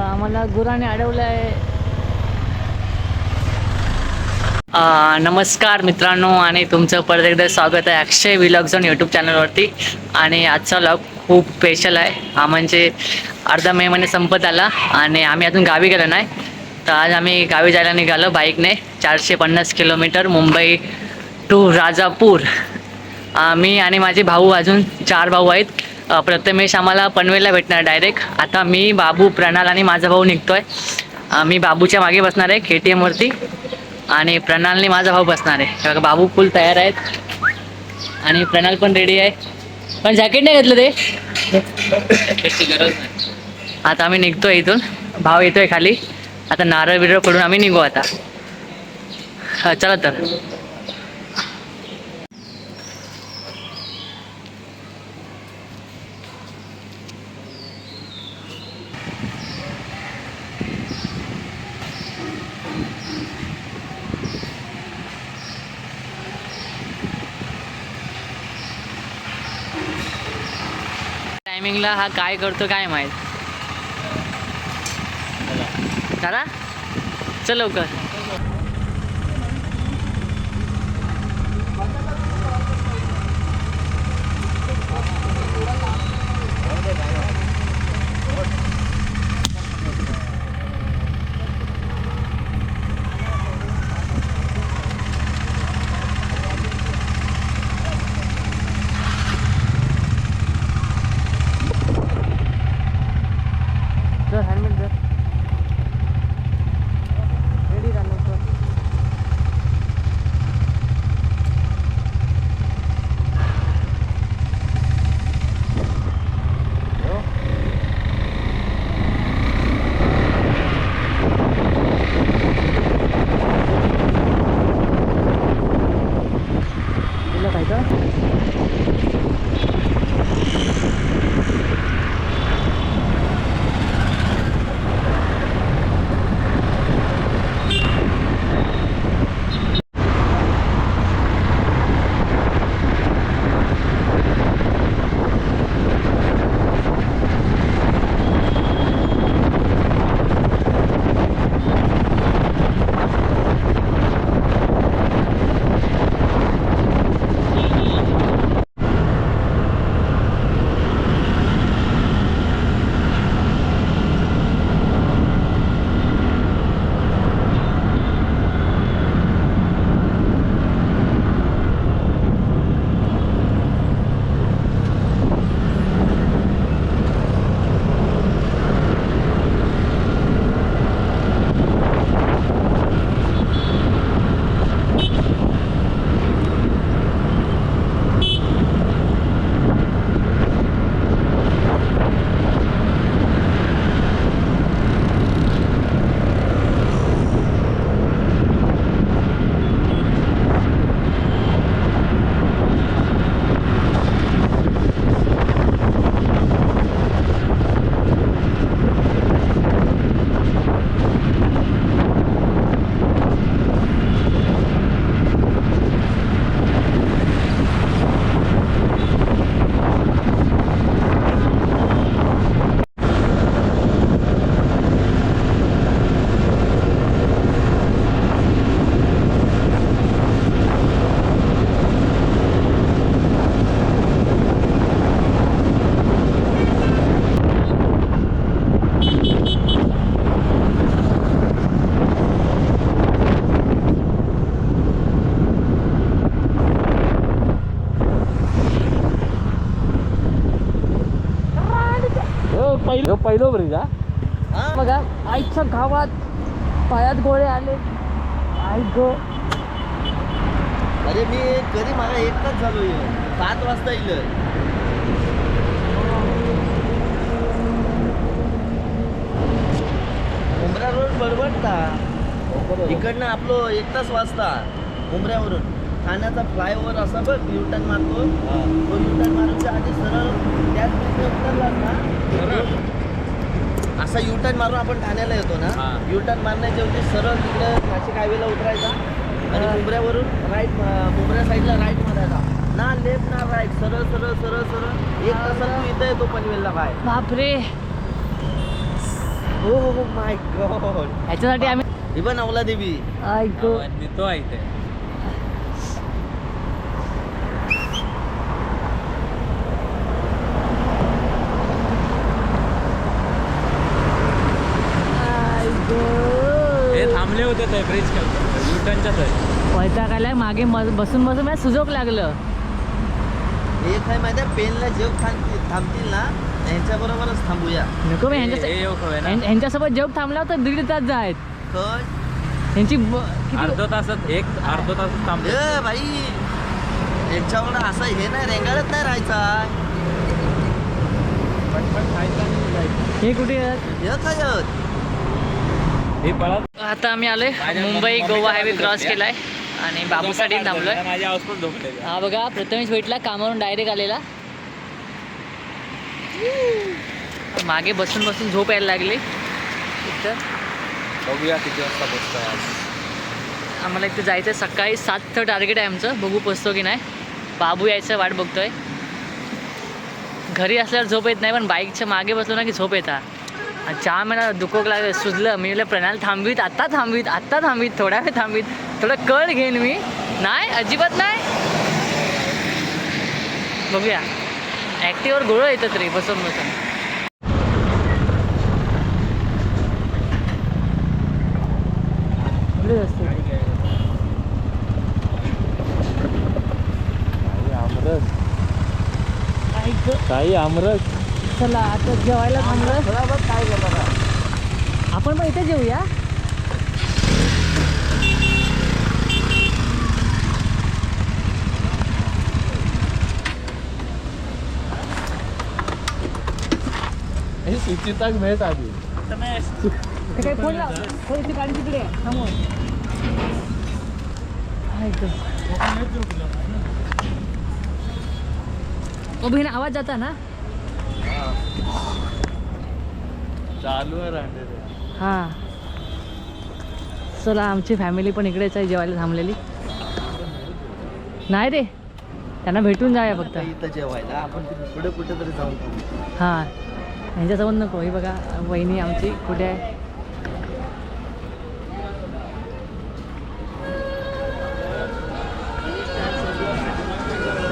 आम्हाला गुराने अडवलं आहे. नमस्कार मित्रांनो आणि तुमचं परत एकदा स्वागत आहे अक्षय व्लॉग्स यूट्यूब चॅनलवरती. आणि आजचा व्लॉग खूप स्पेशल आहे. हा म्हणजे अर्धा मे महिने संपत आला आणि आम्ही अजून गावी गेलो नाही. तर आज आम्ही गावी जायला निघालो बाईकने 450 किलोमीटर मुंबई टू राजापूर. मी आणि माझे भाऊ अजून 4 भाऊ आहेत. प्रथमेश आम्हाला पनवेलला भेटणार डायरेक्ट. आता मी बाबू प्रणाल आणि माझा भाऊ निघतोय. मी बाबूच्या मागे बसणार आहे KTM वरती आणि प्रणालने माझा भाऊ बसणार आहे. बघा बाबू फुल तयार आहेत आणि प्रणाल पण रेडी आहे. पण जॅकेट नाही घेतलं ते गरज नाही. आता आम्ही निघतोय इथून. भाव येतोय खाली. आता नारळ बिरळ पडून आम्ही निघू आता. चला तर. टायमिंगला हा काय करतो काय माहित. चला चल लवकर. हॅन्डमेड कर. रेडी राहा लवकर. तुला काय का पहिलो ब्रिज हा बघा. आईच्या गावात पायात गोळे आले. आई गो. अरे मी कधी मला 1 तास झालो. 7 वाजता येईल. मुंब्रा रोड बडबडता इकडनं आपलं 1 तास वाजता मुंब्र्यावरून ठाण्याचा फ्लायओव्हर असा बघ युटर्न मारतो. तो युटर्न मारूनच्या आधी सरळ त्याच दिवशी उतरला ना असा युटर्न मारून आपण ठाण्याला येतो ना. युटर्न मारण्याच्या ऐवजी सरळ तिकडे नाशिक हायवेला उतरायचा आणि मुंब्र्यावरून राईट मुंब्रा साईडला राईट मारायचा ना. लेफ्ट ना राईट. सरळ सरळ सरळ सरळ 1 तासात तू इथं येतो पनवेलला. काय बापरे. हो माय गॉड. ह्याच्यासाठी आम्ही ही पण अवला देवी. ऐकू तो आहे इथे. हे थांबले होते ते ब्रिज युटर्नच्याच आहे. वैताग आलाय मागे बसून बसून मला सुजोक लागलं. एक आहे माहिती आहे, पेनला जेव थांबतील ना यांच्याबरोबरच थांबूया. नको मी हे ह्यांच्या येऊ खवय ना. ह्यांच्यासोबत जॉब थांबला तर 1.5 तास जायत. तर ह्यांची अर्धा तासात अर्धा तासात थांबले. ए भाई यांच्यावर असं हे नाही रेंगाळत नाही राहायचा. पटपट खायचं आणि निघायचं. हे कुठे आहेत? हे काय हे पळत आता आम्ही आलोय मुंबई गोवा हायवे क्रॉस केलाय आणि बाबूसाठी थांबलोय. माझी हाऊस पण झोपले. हा बघा प्रथमेश भेटला कामावरून डायरेक्ट आलेला. मागे बसून बसून झोप यायला लागली. तर बघूया किती वाजता पोचतोय आज. आम्हाला इथे जायचं आहे. सकाळी 7चं टार्गेट आहे आमचं. बघू पोचतो की नाही. बाबू यायचं वाट बघतोय. घरी असल्यावर झोप येत नाही पण बाईकच्या मागे बसलो ना की झोप येतात. चहा मला दुखोक लागलं सुजलं. मी म्हटलं प्रणाल थांबवीत आत्ता थांबवीत थोड्या वेळ थांबवीत थोडं कळ घेईन मी. नाही अजिबात नाही. बघूया ॲक्टिव्हवर गोळं येतं तरी बसून बसून. काही आमरस. चला आता जेवायला थांबलं. बरोबर काय करणार. आपण पण इथे जेऊया. हे सुचिताक मिळत आधी. ते काही फोन लाव. फोन इथे गाडी तिकडे आहे. थांबून बहीण आवाज जाता ना. चालू आहे राहते. हां चला आमची फॅमिली पण इकडेच आहे जेवायला थांबलेली. नाही रे त्यांना भेटून जाऊया फक्त. इथं जेवायला आपण पुढे कुठे तरी जाऊन थांबू. हां यांच्यासोबत नको. ही बघा वहिनी आमची कुठे आहे.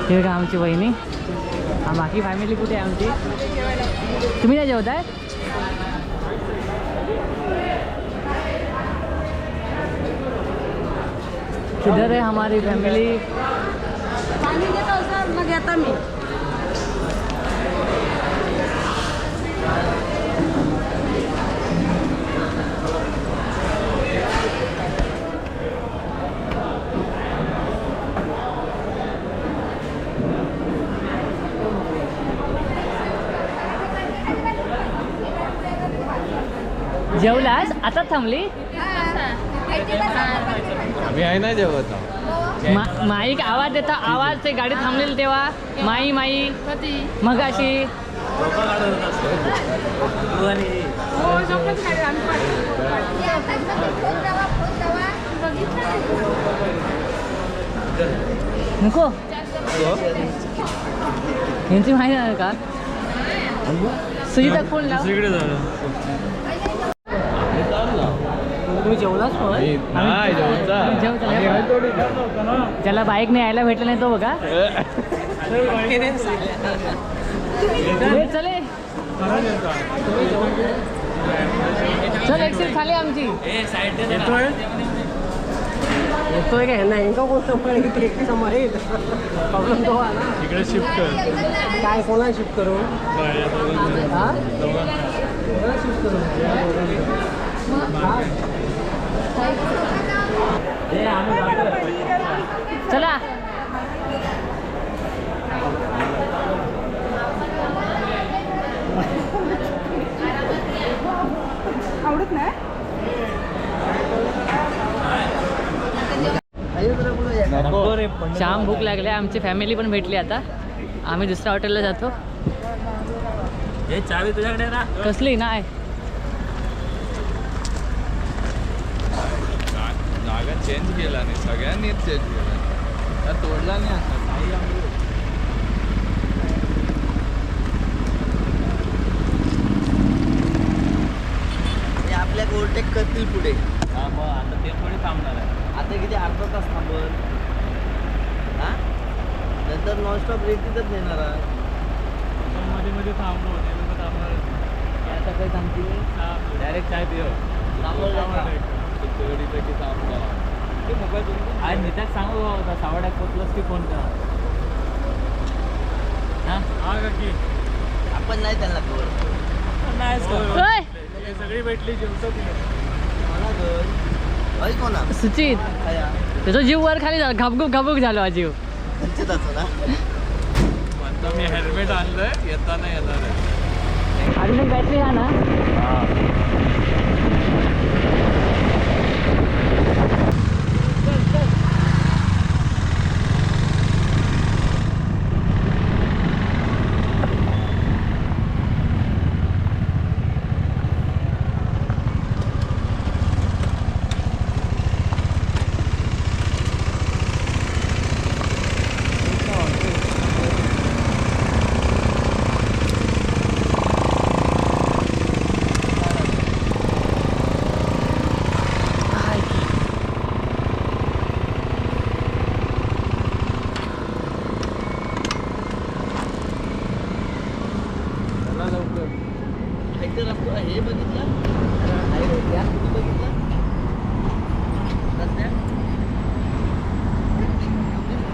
ही बघा आमची वहिनी. बाकी फॅमिली कुठे आहे आमची. तुम्ही नाही जेवत आहे. किधर है हमारी फैमिली. पाणी देतो सर मग येता मी. जेवलास आता थांबली. आम्ही आहे ना जेवत. माईक आवाज देता. आवाज ते गाडी थांबलेली तेव्हा माई माई मगाशी. नको यांची माहिती आहे का. सुजिता फोन लाव. दुसरीकडे झालं. तुम्ही जेवलाच नाही ज्याला बाईक नाही यायला भेटलं नाही तो बघा. चले चल एक सीट खाली आमची. येतोय का नाही प्रॉब्लेम तो आहे ना. इकडे शिफ्ट कर. काय कोणाला शिफ्ट करू. शिफ्ट करू चला. आवडत नाही. जाम भूक लागली. आमची फॅमिली पण भेटली. आता आम्ही दुसऱ्या हॉटेलला जातो. हे चावी तुझ्याकडे ना. कसली नाही. जागा चेंज केला नाही. सगळ्यांनीच चेंज केला. तोडला नाही आता. ओव्हरटेक करतील पुढे. हा मग आता ते थोडी थांबणार आहे. आता किती अर्धा तास थांबल हा, नंतर नॉनस्टॉप रेटीतच नेणार आहे. मध्ये मध्ये थांबलो ते लोक थांबणार आता काही थांबतील डायरेक्ट चाय पिव की थांबला ते मोबाईल आणि मी त्यात सांगू होता सावड्यात पोचलंच की फोन करा. हा का की आपण नाही त्यांना कवर होय. सगळी भेटली जेवतो मला घर ऐको ना सुचित काय त्याचा जीव वर खाली झाला, घाबूक झालो हा जीव. त्यांच्यात ना म्हणतो मी हेल्मेट आणलंय येताना येणार आहे. अजून एक बॅटरी आहे ना. चला लवकर. ऐकते रस्ता हे बघितलं हायवे त्या कुठे बघितलं रस्त्या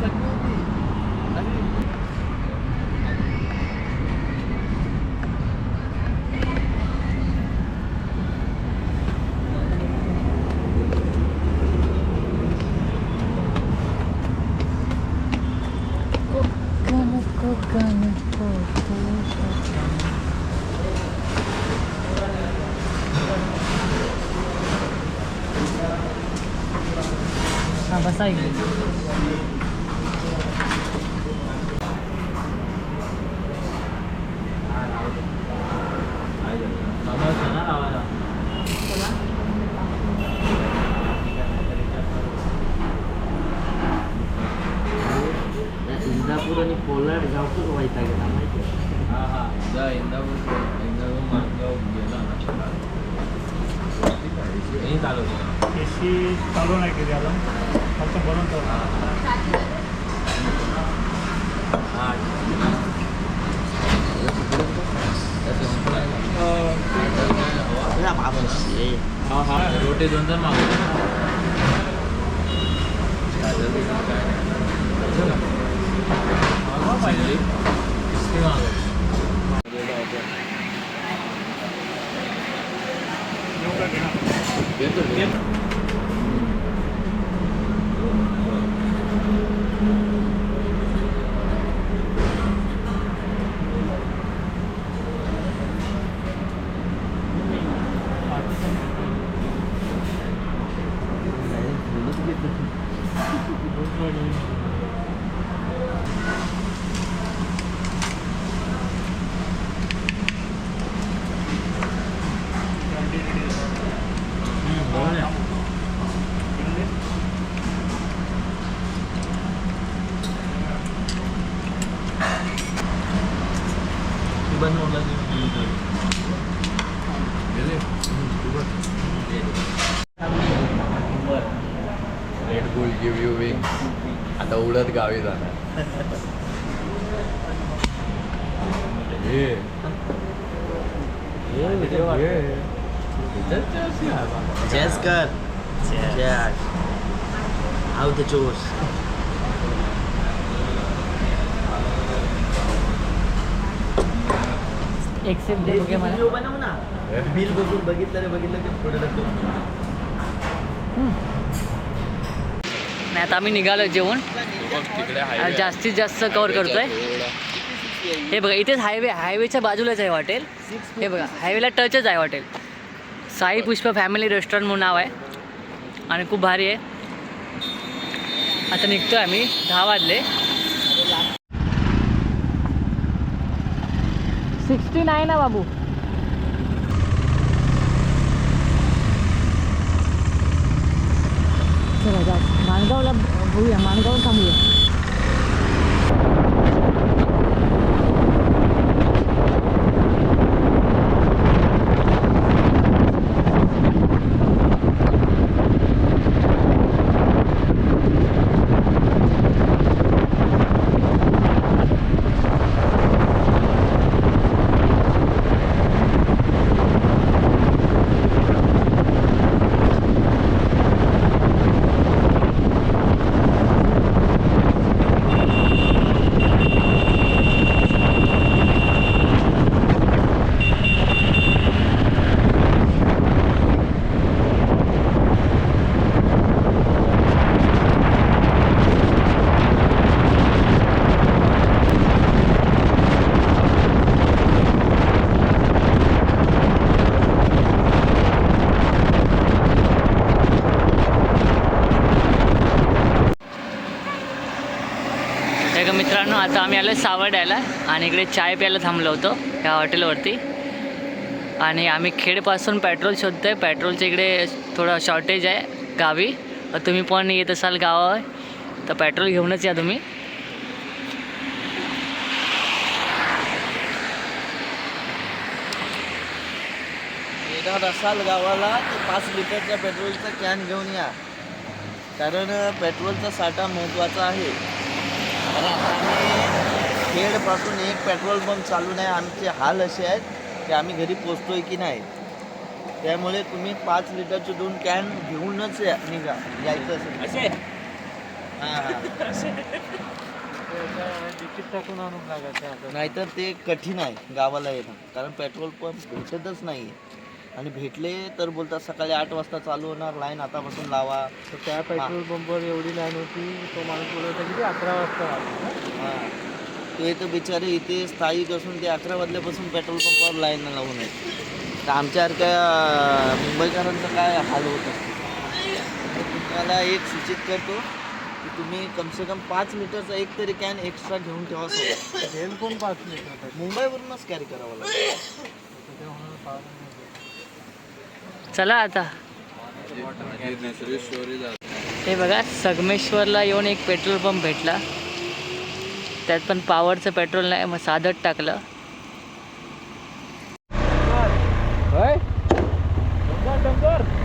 चटणी होती आणि हा बसा इकडे. समजतं ना आवाज. इंदापूर आणि कोलाड गावच व्हायचा गेला माहिती आहे. हा हा जा इंदापूर मार्गाव गेला ना हे चालवतो. एसी चालू नाही केली अजून, फक्त बनवतो. आपला बाबा हा हा रोटी 2 तर मागवतो. पाहिजे red boule give you wings. आता उडत गावी जाणार. चेस कर चेस आउट द जोश. एक्सेप्ट दे बघे मला. व्हिडिओ बनव ना. बिल बघून बघितलं की प्रोडक्ट नाही आता आम्ही निघालो जेवण. तिकडे आणि जास्तीत जास्त कव्हर करतोय. हे बघा इथेच हायवेच्या बाजूलाच आहे हॉटेल. हे बघा हायवेला टचच आहे हॉटेल. साई पुष्प फॅमिली रेस्टॉरंट म्हणून नाव आहे आणि खूप भारी आहे. आता निघतोय आम्ही. 10 वाजले. 69 ना बाबू. चला जाऊ माणगावला होऊया. माणगाव थांबूया. आता आम्ही आलो सावर्ड्याला आणि इकडे चाय प्यायला थांबलो होतो ह्या हॉटेलवरती. आणि आम्ही खेडपासून पेट्रोल शोधतो आहे. पेट्रोलच्या इकडे थोडं शॉर्टेज आहे गावी. तुम्ही पण येत असाल गावावर तर पेट्रोल घेऊनच या तुम्ही. येणार असाल गावाला तर 5 लिटरच्या पेट्रोलचा कॅन घेऊन या, कारण पेट्रोलचा साठा महत्त्वाचा आहे. आणि आता आम्ही खेडपासून एक पेट्रोल पंप चालू नाही. आमचे हाल असे आहेत की आम्ही घरी पोचतोय की नाही. त्यामुळे तुम्ही 5 लिटरचे 2 कॅन घेऊनच निघा यायचं असेल. हां तिकीट टाकून आणून लागायचं. नाहीतर ते कठीण आहे गावाला येणं, कारण पेट्रोल पंप भेटतच नाही. आणि भेटले तर बोलतात सकाळी 8 वाजता चालू होणार लाईन, आतापासून लावा. तर त्या पेट्रोल पंपवर एवढी लाईन होती, तो माणूस बोलत होता की ते 11 वाजता आला. हां ते तर बिचारे इथे स्थायिक असून ते 11 वाजल्यापासून पेट्रोल पंपावर लाईन लावून आहे. तर आमच्यासारख्या मुंबईकरांचा काय हाल होत असतो. तुम्हाला एक सूचित करतो की तुम्ही कमसे कम 5 लिटरचा एक तरी कॅन एक्स्ट्रा घेऊन ठेवा सोबत. तेल कोण 5 लिटर मुंबईवरूनच कॅरी करावं लागेल. चला आता. माझी दुसरी स्टोरी झाली. हे बघा संगमेश्वरला येऊन एक पेट्रोल पंप भेटला. त्यात पण पॉवरचं पेट्रोल नाही, मग साधत टाकलं.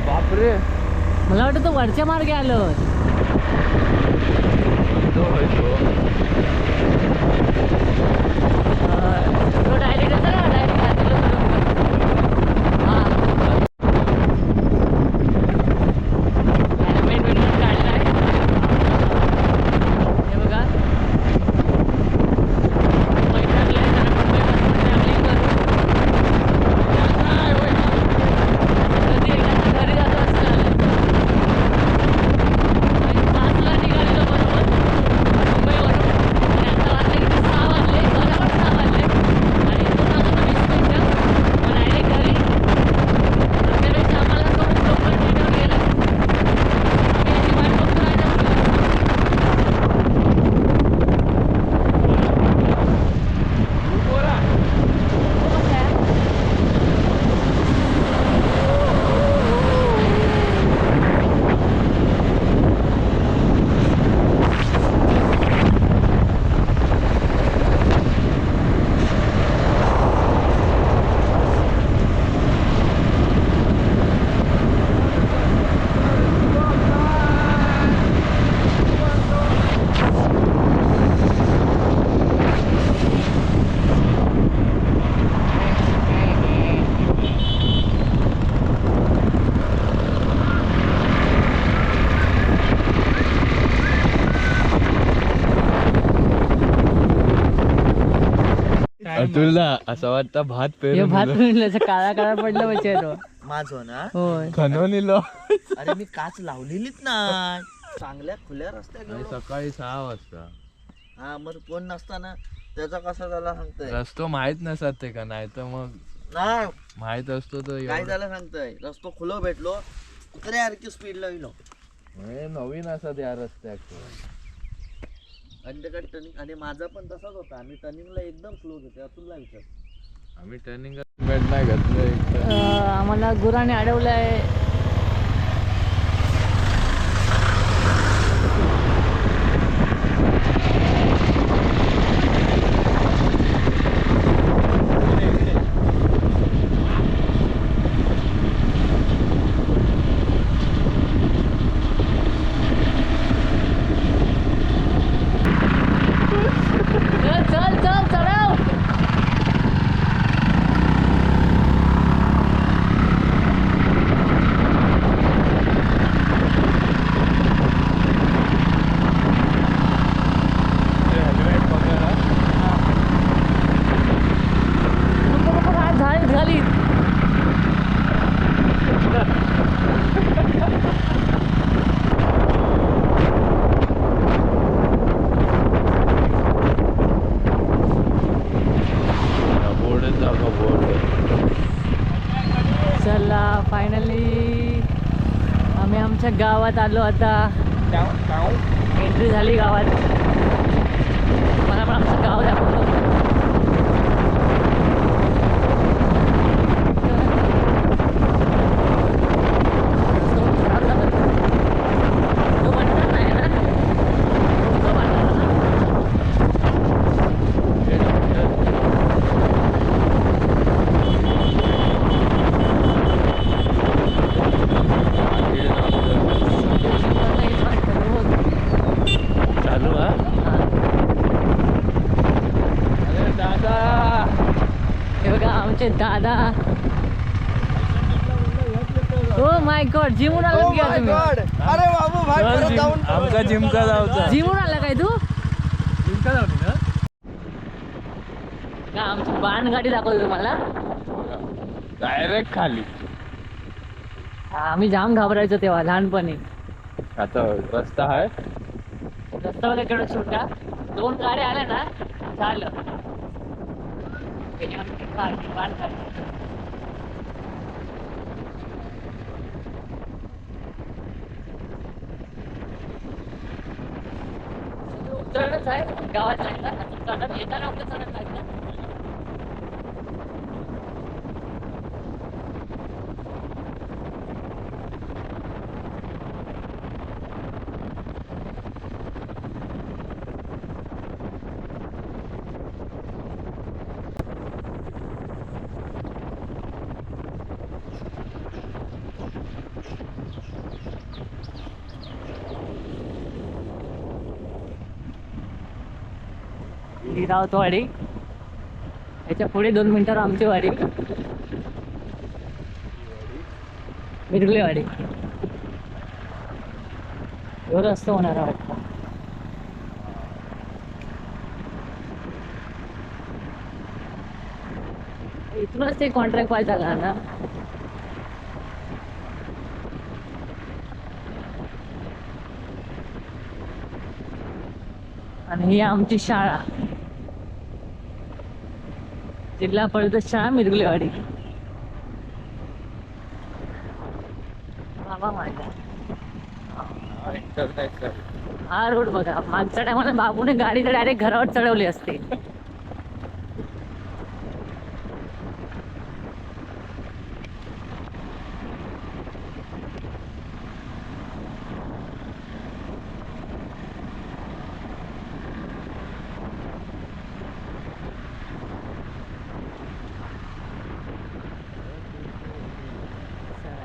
बापरे मला वाटतं तो वरच्या मार्गे आलं. तो डायरेक्ट असं ना डायरेक्ट हेल्मेट विल्मेट काढला आहे. हे बघा मुंबई ठरलंय जरा मुंबईपासून ट्रॅव्हलिंग करू. कधी एकदा घरी जातो असं झालं. 5ला निघालेलो बरोबर मुंबईवरून आणि आता वाजले किती 6 वाजले, बरोबर 6 वाजले. आणि इथून आलो ना 20 मिनिटं मग डायरेक्ट घरी. त्यापेक्षा आम्हाला थोडं लोकल ट्रेनवर गेलं. आम्ही याची वाट बघतो राहिलो तुला असं वाटतं भात हे भात पिळलं काळा काळा पडला म्हणजे तो. माझं ना होय खनवणीला अरे मी काच लावलेलीच नाही. चांगल्या खुल्या रस्त्या घेऊन सकाळी 6 वाजता हा मग कोण नसताना त्याचा कसा झाला सांगतोय. रस्तो माहित नसत ते का, नाही तर मग नाही माहित असतो तर काय झालं सांगतोय. रस्तो खुलो भेटलो कुत्र्यासारखी स्पीड लावलो नवीन असत या रस्त्यात. अंडरकट टर्निंग आणि माझा पण तसाच होता. आम्ही टर्निंगला एकदम स्लो होते. अतुलला विचार. आम्ही टर्निंग नाही घातलं. आम्हाला गुराने अडवलंय. चल चल चढाव. झाली चला फायनली आम्ही आमच्या गावात आलो. आता एंट्री झाली गावात. मला पण आमचं गाव दाखवतो. तो बनणार नाही ना, तो बनणार ना. चालू हा. अरे दादा, हे बघा आमचे दादा. ओ माय गॉड, जिमून आलात की तुम्ही? अरे बाबू भाई परत जाऊन आमका जिमका जाऊचा. जिमून आला काय तू? जिमका जाऊ ना. का आमची बाण गाडी दाखवतो तुम्हाला. डायरेक्ट खाली. आम्ही जाम घाबरायचो तेव्हा लहानपणी. आता रस्ता आहे. रस्ता वगैरे केवढा छोटा, 2 गाड्या आल्या ना झालं. हे आमची बाण गाडी. उतरणच आहे गावात जायला. चढत येताना आपलं चढत लागलं. ही रावतवाडी, याच्या पुढे 2 मिनिटावर आमची वाडी मिरगुलेवाडी. एवढं रस्ता होणार आहे वाटतं. इथूनच ते कॉन्ट्रॅक्ट पाहिजे झाला ना. आणि ही आमची शाळा, जिल्हा परिषद शाळा मिरगुलेवाडी. बाबा माझा इंटरनॅशनल. हा रोड बघा, मागच्या टायमाला बाबूने गाडी तर डायरेक्ट घरावर चढवली असते.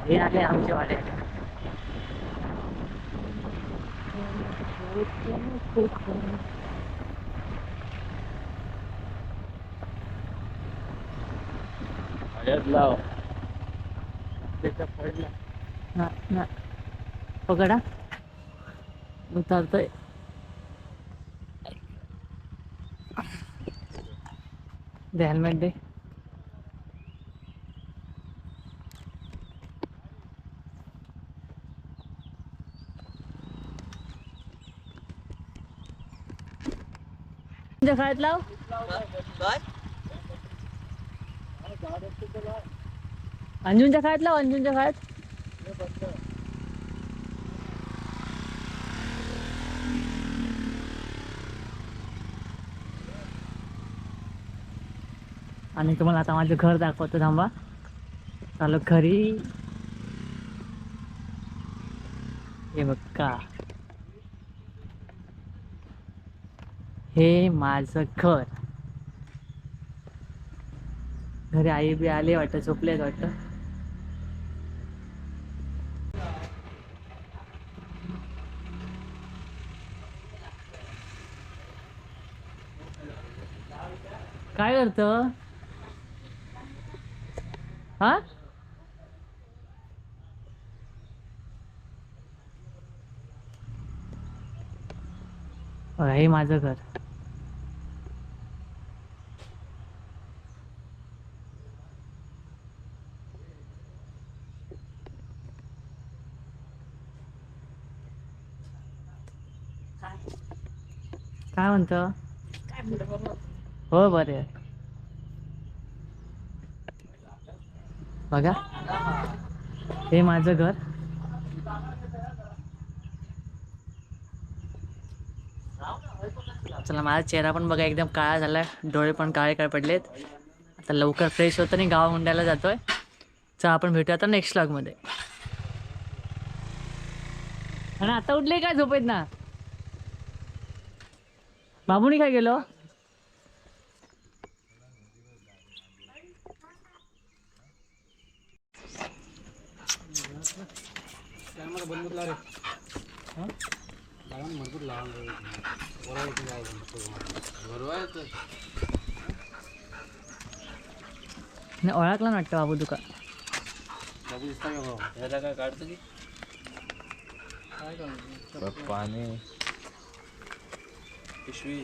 हे आले आमचे वाडे. हयात लाव. ना ना पकडा, उतरतोय. दे हेल्मेट दे. खायत लाव. अंजुनच्या खायत लाव, अंजुनच्या खायत. आणि तुम्हाला आता माझं घर दाखवतो, थांबा. चालू घरी. हे बघा, हे माझं घर. घरी आई बी आले वाटतं, झोपलेत वाटतं. काय करतो हा? हे माझं घर. काय म्हणतो? हो बरे. बघा, हे माझं घर. चला माझा चेहरा पण बघा एकदम काळा झाला, डोळे पण काळे काळे पडलेत. आता लवकर फ्रेश होतं आणि गाव हुंड्याला जातोय. चला आपण भेटूया आता नेक्स्ट व्लॉगमध्ये. आणि आता उठले काय झोपेत ना? बाबूनी काय गेलो? नाही ओळखला ना वाटतं बाबू तुका. काय काढतो की पाणी पिशवी